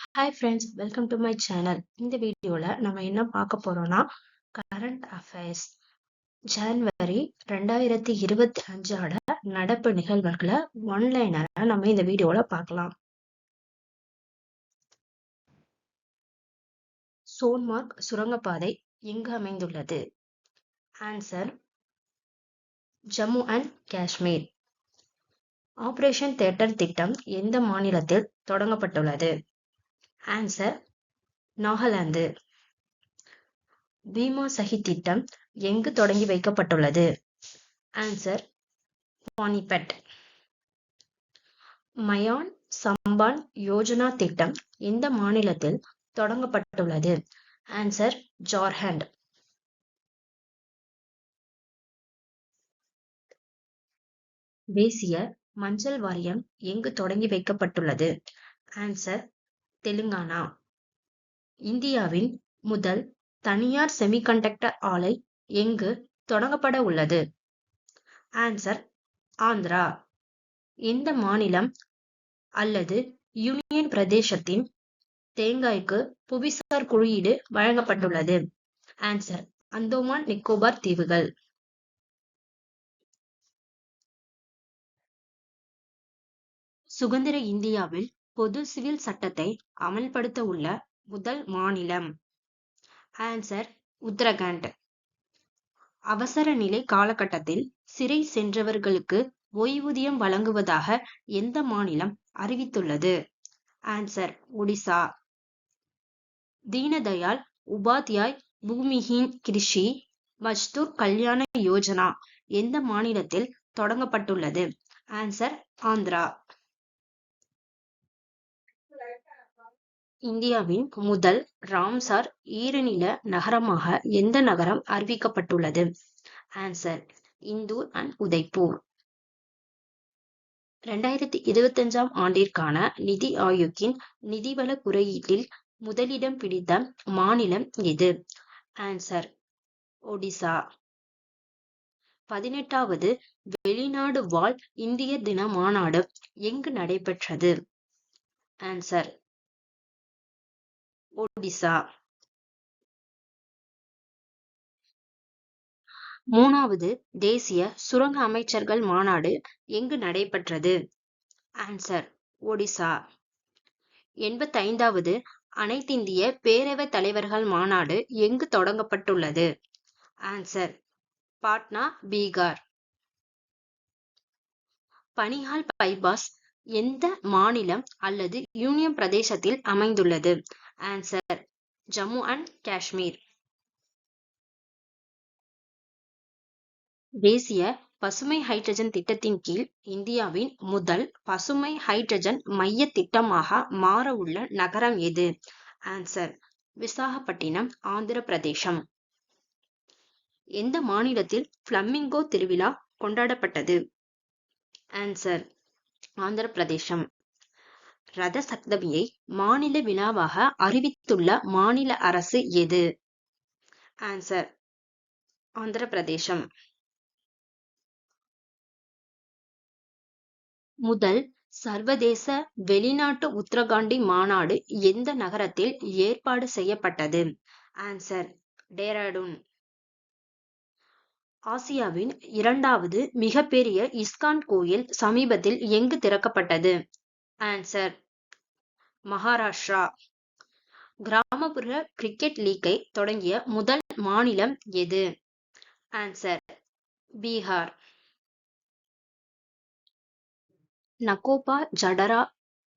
Hi friends, welcome to my channel. இந்த வீடியோவில் நம்ம என்ன பார்க்க போறோம்னா கரண்ட் அஃபேர்ஸ் ஜனவரி 2025 நடப்பு நிகழ்வுகளை ஒன்லைனரா நம்ம இந்த வீடியோவில் பார்க்கலாம். சோன்மார்க் சுரங்கப்பாதை எங்கு அமைந்துள்ளது? Answer Jammu and Kashmir. Operation theatre திட்டம் எந்த மாநிலத்தில் தொடங்கப்பட்டுள்ளது? ஆன்சர் நாகாலாந்து. பீமா சஹி திட்டம் எங்கு தொடங்கி வைக்கப்பட்டுள்ளது? ஆன்சர் பானிபட். மயான் சம்பான் யோஜனா திட்டம் எந்த மாநிலத்தில் தொடங்கப்பட்டுள்ளது? ஆன்சர் ஜார்க்கண்ட். தேசிய மஞ்சள் வாரியம் எங்கு தொடங்கி வைக்கப்பட்டுள்ளது? ஆன்சர் தெலுங்கானா. இந்தியாவின் முதல் தனியார் செமிகண்டக்டர் ஆலை எங்கு தொடங்கப்பட உள்ளது? ஆன்சர் ஆந்திரா. எந்த மாநிலம் அல்லது யூனியன் பிரதேசத்தின் தேங்காய்க்கு புவிசார் குறியீடு வழங்கப்பட்டுள்ளது? ஆன்சர் அந்தோமான் நிக்கோபார் தீவுகள். சுதந்திர இந்தியாவில் பொது சிவில் சட்டத்தை அமல்படுத்த உள்ள முதல் மாநிலம்? ஆன்சர் உத்தரகாண்ட். அவசர நிலை காலகட்டத்தில் சிறை சென்றவர்களுக்கு ஓய்வூதியம் வழங்குவதாக எந்த மாநிலம் அறிவித்துள்ளது? ஆன்சர் ஒடிசா. தீனதயாள் உபாத்யாய் பூமிஹீன் கிருஷி மஜ்தூர் கல்யாண யோஜனா எந்த மாநிலத்தில் தொடங்கப்பட்டுள்ளது? ஆன்சர் ஆந்திரா. இந்தியாவின் முதல் ராம்சார் ஈரநில நகரமாக எந்த நகரம் அறிவிக்கப்பட்டுள்ளது? Answer Indore and Udaipur. 2025 ஆண்டிற்கான நிதி ஆயோக்கின் நிதிவள குறியீட்டில் முதலிடம் பிடித்த மாநிலம் எது? ஆன்சர் ஒடிசா. 18வது வெளிநாடு வாழ் இந்தியர் தின மாநாடு எங்கு நடைபெற்றது? ஆன்சர் ஒடிசா. 3வது தேசிய சுரங்க அமைச்சர்கள் மாநாடு எங்கு நடைபெற்றது? ஆன்சர் ஒடிசா. 85வது அனைத்திந்திய பேரவைத் தலைவர்கள் மாநாடு எங்கு தொடங்கப்பட்டுள்ளது? ஆன்சர் பாட்னா, பீகார். பனிஹால் பைபாஸ் எந்த மாநிலம் அல்லது யூனியன் பிரதேசத்தில் அமைந்துள்ளது? Answer Jammu and Kashmir. தேசிய பசுமை ஹைட்ரஜன் திட்டத்தின் கீழ் இந்தியாவின் முதல் பசுமை ஹைட்ரஜன் மைய திட்டமாக மாற உள்ள நகரம் எது? ஆன்சர் விசாகப்பட்டினம், ஆந்திர பிரதேசம். எந்த மாநிலத்தில் பிளமிங்கோ திருவிழா கொண்டாடப்பட்டது? ஆன்சர் ஆந்திர பிரதேசம். ரத சப்தமியை மாநில விழாவாக அறிவித்துள்ள மாநில அரசு எது? ஆன்சர் ஆந்திர பிரதேசம். முதல் சர்வதேச வெளிநாட்டு உத்தரகாண்டி மாநாடு எந்த நகரத்தில் ஏற்பாடு செய்யப்பட்டது? ஆன்சர் டேராடூன். ஆசியாவின் 2வது மிகப்பெரிய இஸ்கான் கோயில் சமீபத்தில் எங்கு திறக்கப்பட்டது? ஆன்சர் மகாராஷ்டிரா. கிராமப்புற கிரிக்கெட் லீக்கை தொடங்கிய முதல் மாநிலம் எது? ஆன்சர் பீகார். நகோபா ஜடரா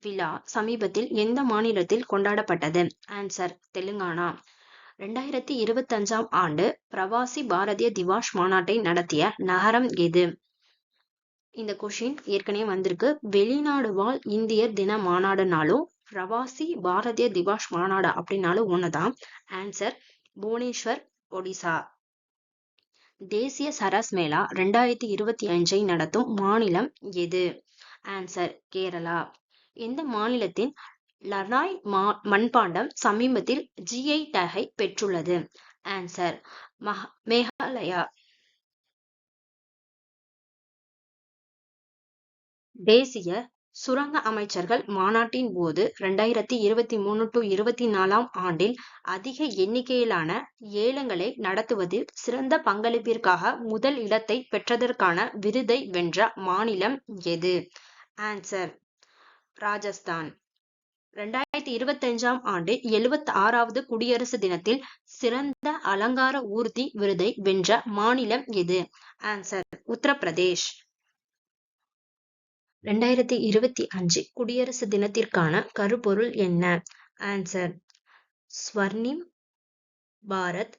விழா சமீபத்தில் எந்த மாநிலத்தில் கொண்டாடப்பட்டது? ஆன்சர் தெலுங்கானா. 2025 ஆண்டு பிரவாசி பாரதிய திவாஸ் மாநாட்டை நடத்திய நகரம் எது? இந்த கொஷின் ஏற்கனவே வந்திருக்கு. வெளிநாடு வாழ் இந்தியர் தின மாநாடுனாலும் பிரவாசி பாரதிய திவாஸ் மாநாடு அப்படின்னாலும் ஒண்ணுதான். ஆன்சர் புவனேஸ்வர், ஒடிசா. தேசிய சரஸ் மேளா 2025 நடத்தும் மாநிலம் எது? ஆன்சர் கேரளா. எந்த மாநிலத்தின் லனாய் மண்பாண்டம் சமீபத்தில் GI டேகை பெற்றுள்ளது? ஆன்சர் மேகாலயா. தேசிய சுரங்க அமைச்சர்கள் மாநாட்டின் போது 2023-24 ஆண்டில் அதிக எண்ணிக்கையிலான ஏலங்களை நடத்துவதில் சிறந்த பங்களிப்பிற்காக முதல் இடத்தை பெற்றதற்கான விருதை வென்ற மாநிலம் எது? ஆன்சர் ராஜஸ்தான். 2025 ஆண்டு 76வது குடியரசு தினத்தில் சிறந்த அலங்கார ஊர்தி விருதை வென்ற மாநிலம் எது? ஆன்சர் உத்தரப்பிரதேஷ். 2025 குடியரசு தினத்திற்கான கருப்பொருள் என்ன? ஆன்சர் ஸ்வர்ணிம் பாரத்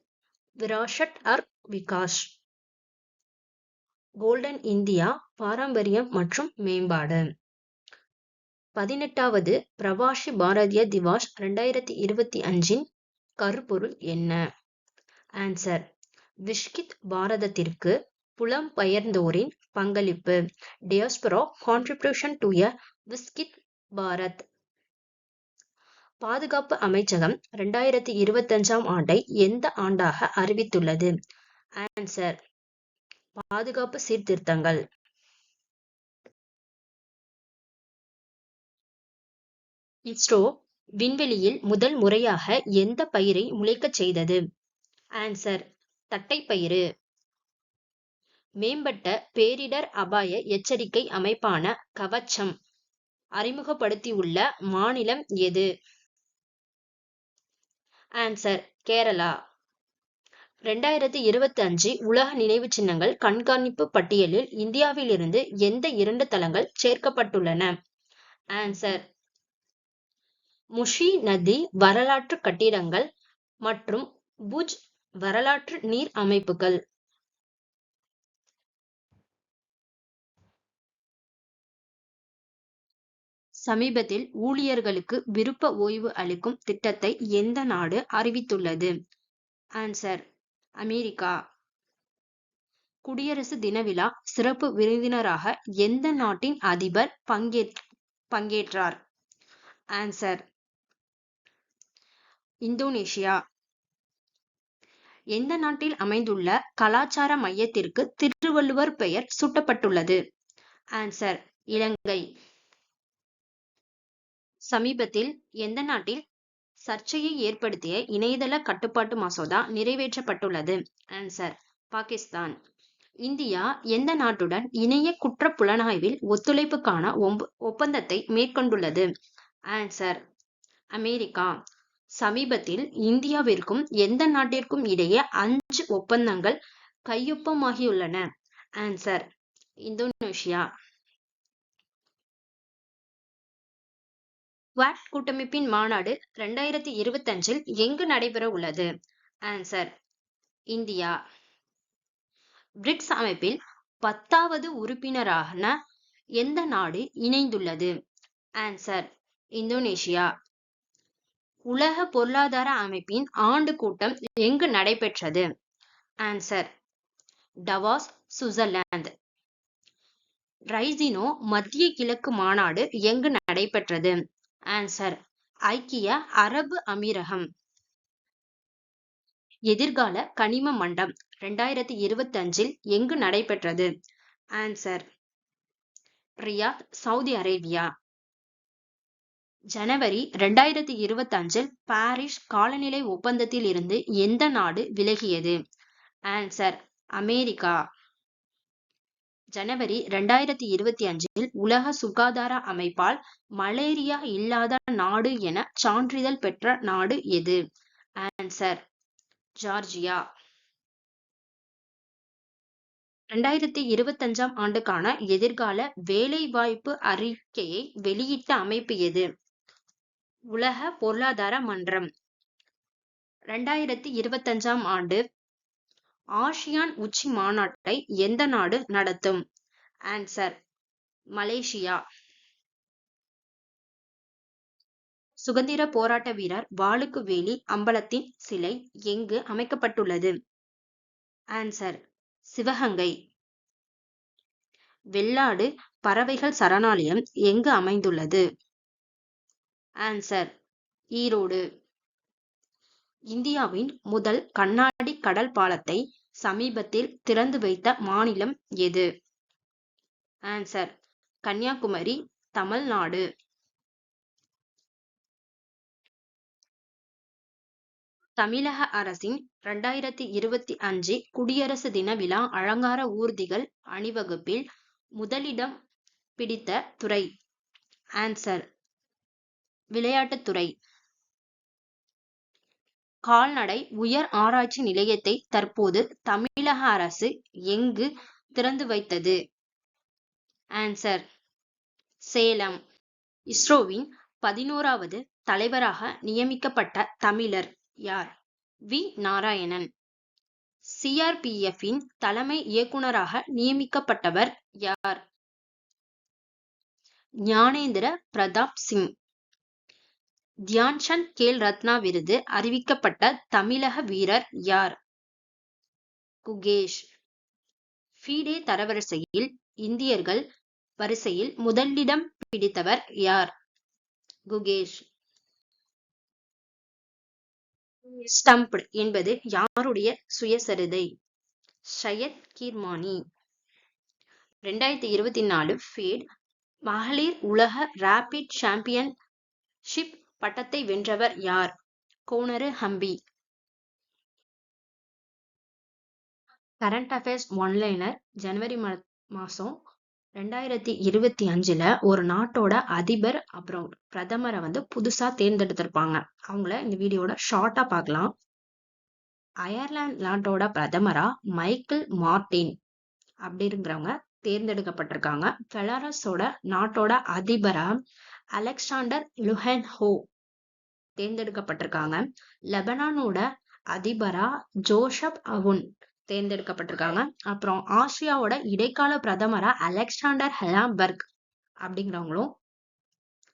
விராஷட் அர் விகாஷ். கோல்டன் இந்தியா பாரம்பரியம் மற்றும் மேம்பாடு. 18வது பிரவாசி பாரதிய திவாஸ் 2025 கருப்பொருள் என்ன? ஆன்சர் விஷ்கித் பாரதத்திற்கு புலம்பெயர்ந்தோரின் பங்களிப்பு, டியாஸ்போரா கான்ட்ரிபியூஷன் டு எ விஸ்கித் பாரத். பாதுகாப்பு அமைச்சகம் 2025 ஆண்டை எந்த ஆண்டாக அறிவித்துள்ளது? ஆன்சர் பாதுகாப்பு சீர்திருத்தங்கள். இஸ்ரோ விண்வெளியில் முதல் முறையாக எந்த பயிரை முளைக்கச் செய்தது? ஆன்சர் தட்டைப்பயிறு. மேம்பட்ட பேரிடர் அபாய எச்சரிக்கை அமைப்பான கவச்சம் அறிமுகப்படுத்தியுள்ள மாநிலம் எது? ஆன்சர் கேரளா. 2025 உலக நினைவு சின்னங்கள் கண்காணிப்பு பட்டியலில் இந்தியாவிலிருந்து எந்த 2 தலங்கள் சேர்க்கப்பட்டுள்ளன? ஆன்சர் முஷி நதி வரலாற்று கட்டிடங்கள் மற்றும் புஜ் வரலாற்று நீர் அமைப்புகள். சமீபத்தில் ஊழியர்களுக்கு விருப்ப ஓய்வு அளிக்கும் திட்டத்தை எந்த நாடு அறிவித்துள்ளது? Answer America. குடியரசு தின விழா சிறப்பு விருந்தினராக எந்த நாட்டின் அதிபர் பங்கேற்றார்? Answer Indonesia. எந்த நாட்டில் அமைந்துள்ள கலாச்சார மையத்திற்கு திருவள்ளுவர் பெயர் சூட்டப்பட்டுள்ளது? ஆன்சர் இலங்கை. சமீபத்தில் எந்த நாட்டில் சர்ச்சையை ஏற்படுத்திய இணையதள கட்டுப்பாட்டு மசோதா நிறைவேற்றப்பட்டுள்ளது? ஆன்சர் பாகிஸ்தான். இந்தியா எந்த நாட்டுடன் இணைய குற்ற புலனாய்வில் ஒத்துழைப்புக்கான ஒப்பந்தத்தை மேற்கொண்டுள்ளது? Answer America. சமீபத்தில் இந்தியாவிற்கும் எந்த நாட்டிற்கும் இடையே 5 ஒப்பந்தங்கள் கையொப்பமாகியுள்ளன? Answer Indonesia. குவாட் கூட்டமைப்பின் மாநாடு 2025 எங்கு நடைபெற உள்ளது? Answer India. பிரிக்ஸ் அமைப்பில் 10வது உறுப்பினரான எந்த நாடு இணைந்துள்ளது? Answer Indonesia. உலக பொருளாதார அமைப்பின் ஆண்டு கூட்டம் எங்கு நடைபெற்றது? Answer டவாஸ், Switzerland. ரைசினோ மத்திய கிழக்கு மாநாடு எங்கு நடைபெற்றது? ஆன்சர் ஐக்கிய அரபு அமீரகம். எதிர்கால கனிம மண்டம் 2025 எங்கு நடைபெற்றது? Answer Riyadh, Saudi Arabia. ஜனவரி 2025 பாரிஸ் காலநிலை ஒப்பந்தத்தில் இருந்து எந்த நாடு விலகியது? Answer America. ஜனவரி 2025 உலக சுகாதார அமைப்பால் மலேரியா இல்லாத நாடு என சான்றிதழ் பெற்ற நாடு எது? Answer Georgia. 2025 ஆண்டுக்கான எதிர்கால வேலைவாய்ப்பு அறிக்கையை வெளியிட்ட அமைப்பு எது? உலக பொருளாதார மன்றம். 2025 ஆண்டு ஆசியான் உச்சி மாநாட்டை எந்த நாடு நடத்தும்? Answer Malaysia. சுதந்திர போராட்ட வீரர் வாலுக்கு வேலி அம்பலத்தின் சிலை எங்கு அமைக்கப்பட்டுள்ளது? ஆன்சர் சிவகங்கை. வெள்ளாடு பறவைகள் சரணாலயம் எங்கு அமைந்துள்ளது? ஆன்சர் ஈரோடு. இந்தியாவின் முதல் கண்ணாடி கடல் பாலத்தை சமீபத்தில் திறந்து வைத்த மாநிலம் எது? ஆன்சர் கன்னியாகுமரி, தமிழ்நாடு. தமிழக அரசின் 2025 குடியரசு தின விழா அலங்கார ஊர்திகள் அணிவகுப்பில் முதலிடம் பிடித்த துறை. ஆன்சர் விளையாட்டுத்துறை. கால்நடை உயர் ஆராய்ச்சி நிலையத்தை தற்போது தமிழக அரசு எங்கு திறந்து வைத்தது? ஆன்சர் சேலம். இஸ்ரோவின் 11வது தலைவராக நியமிக்கப்பட்ட தமிழர் யார்? வி. நாராயணன். சிஆர்பிஎஃப்பின் தலைமை இயக்குனராக நியமிக்கப்பட்டவர் யார்? ஞானேந்திர பிரதாப் சிங். தியான்சந்த் கேல் ரத்னா விருது அறிவிக்கப்பட்ட தமிழக வீரர் யார்? குகேஷ். ஃபீடே தரவரிசையில் இந்தியர்கள் வரிசையில் முதலிடம் பிடித்தவர் யார்? குகேஷ். ஸ்டம்ப்டு என்பது யாருடைய சுயசரிதை? சையத் கிர்மானி. 2024 ஃபீட் மகளிர் உலக ரேபிட் சாம்பியன்ஷிப் பட்டத்தை வென்றவர் யார்? Koneru Hampi. Current affairs one-liner ஜனவரி மாசம் 2025 ஒரு நாட்டோட அதிபர் அப்புறம் பிரதமரை புதுசா தேர்ந்தெடுத்திருப்பாங்க. அவங்கள இந்த வீடியோட ஷார்ட்டா பார்க்கலாம். அயர்லாந்து நாட்டோட பிரதமரா மைக்கேல் மார்டின் அப்படிங்கிறவங்க தேர்ந்தெடுக்கப்பட்டிருக்காங்க. பெலாரஸோட நாட்டோட அதிபரா அலெக்சாண்டர் லுஹென்ஹோ தேர்ந்தெடுக்கப்பட்டிருக்காங்க. லெபனானோட அதிபரா ஜோசப் அவுன் தேர்ந்தெடுக்கப்பட்டிருக்காங்க. அப்புறம் ஆஸ்திரியாவோட இடைக்கால பிரதமரா அலெக்சாண்டர் ஹெலாம்பர்க் அப்படிங்கிறவங்களும்,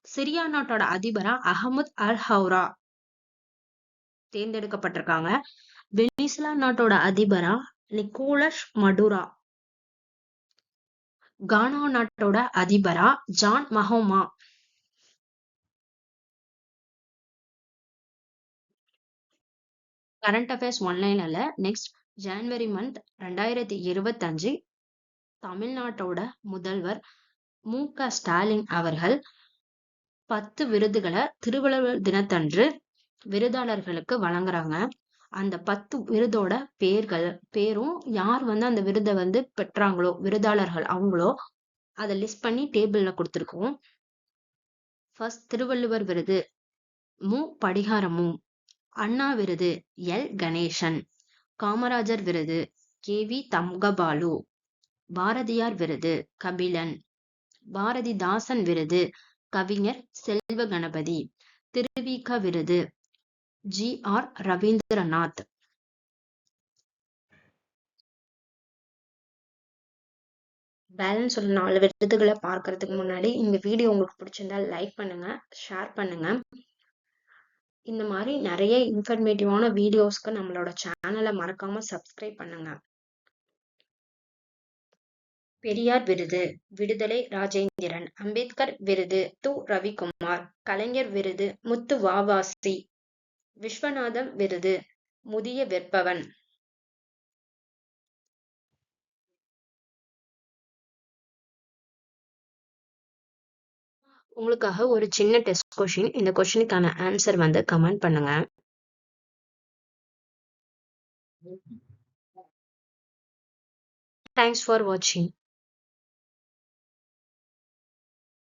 சிரியா நாட்டோட அதிபரா அஹமத் அல் ஹவுரா தேர்ந்தெடுக்கப்பட்டிருக்காங்க. வெனிசுலா நாட்டோட அதிபரா நிக்கோலஸ் மடுரா, கானா நாட்டோட அதிபரா ஜான் மஹோமா, கரண்ட் அஃபேர்ஸ் ஒன்லைன்ல நெக்ஸ்ட் ஜனவரி மந்த் 2025 தமிழ்நாட்டோட முதல்வர் மு.க. ஸ்டாலின் அவர்கள் 10 விருதுகளை திருவள்ளுவர் தினத்தன்று விருதாளர்களுக்கு வழங்குறாங்க. அந்த 10 விருதோட பேரும் யார் அந்த விருதை பெற்றாங்களோ விருதாளர்கள் அவங்களோ அதை லிஸ்ட் பண்ணி டேபிள்ல கொடுத்துருக்கோம். ஃபர்ஸ்ட் திருவள்ளுவர் விருது மு. படிகாரமு. அண்ணா விருது எல். கணேசன். காமராஜர் விருது கே.வி. தங்கபாலு. பாரதியார் விருது கபிலன். பாரதிதாசன் விருது கவிஞர் செல்வ கணபதி. திருவிக விருது ஜி.ஆர். ரவீந்திரநாத். பேலன்ஸ் ஒரு 4 விருதுகளை பார்க்கறதுக்கு முன்னாடி இந்த வீடியோ உங்களுக்கு பிடிச்சிருந்தா லைக் பண்ணுங்க, ஷேர் பண்ணுங்க. இந்த மாதிரி நிறைய இன்ஃபர்மேட்டிவான வீடியோஸ்க்கு நம்மளோட சேனலை மறக்காம சப்ஸ்கிரைப் பண்ணுங்க. பெரியார் விருது விடுதலை ராஜேந்திரன். அம்பேத்கர் விருது து. ரவிக்குமார். கலைஞர் விருது முத்து வாவாசி. விஸ்வநாதம் விருது முதிய வெற்பவன். உங்களுக்காக ஒரு சின்ன டெஸ்ட் கொஸ்டின். இந்த கொஸ்டினுக்கான ஆன்சர் கமெண்ட் பண்ணுங்க. Thanks for watching.